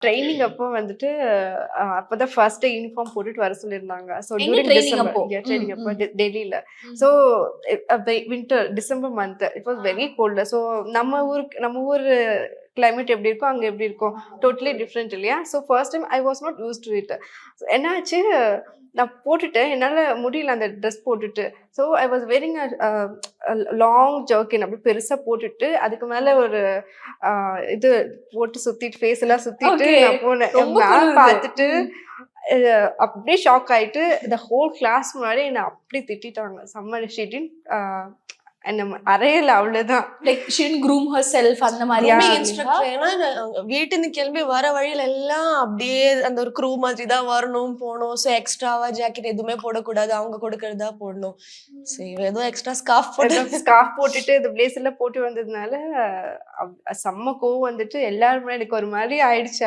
Training அப்போ வந்துட்டு அப்பதான் ஃபர்ஸ்ட் டே யூனிஃபார்ம் போட்டுட்டு வர சொல்லியிருந்தாங்க. ஸோ எங்க டியூரிங் ட்ரெய்னிங் டிசம்பர் அப்போ? ட்ரெய்னிங் அப்போ டெல்லில. ம். So winter December month it was very cold. So நம்ம ஊர் கிளைமேட் எப்படி இருக்கும், அங்க எப்படி இருக்கும், டோட்டலி டிஃப்ரெண்ட் இல்லையா? So first time I was not used to it. என்னாச்சு, நான் போட்டுட்டேன். என்னால முடியல அந்த ட்ரெஸ் போட்டுட்டு. So I was wearing long jerkin அப்படி பெருசா போட்டுட்டு, அதுக்கு மேல ஒரு இது போட்டு சுத்திட்டு, ஃபேஸ் எல்லாம் சுத்திட்டு ஓகே. நான் போனேன். ரொம்ப மேம் குளிருது. பார்த்துட்டு அப்படியே ஷாக் ஆயிட்டு, ஹோல் கிளாஸ் முன்னாடி என்ன அப்படி திட்டிட்டாங்க. செம்ம ஷி டிட்ன்ட் என்ன அறையல அவ்வளவுதான். Like she didn't groom herself அந்த மாதிரி Yeah. இன்ஸ்ட்ரக்டர் ஏன்னா வீட்டுன்னு கிளம்பி வர வழியில எல்லாம் அப்படியே அந்த ஒரு க்ரூ மாதிரி தான் வரணும் போகணும். ஸோ எக்ஸ்ட்ராவா ஜாக்கெட் எதுவுமே போடக்கூடாது, அவங்க கொடுக்கறதா போடணும். சரி ஏதோ எக்ஸ்ட்ரா ஸ்கார்ஃப் போட்டு ஸ்கார்ஃப் போட்டுட்டு இந்த பிளேஸ் எல்லாம் போட்டு வந்ததுனால செம்ம கோவம் வந்துட்டு எல்லாரும் முன்னாடி எனக்கு ஒரு மாதிரி ஆயிடுச்சு.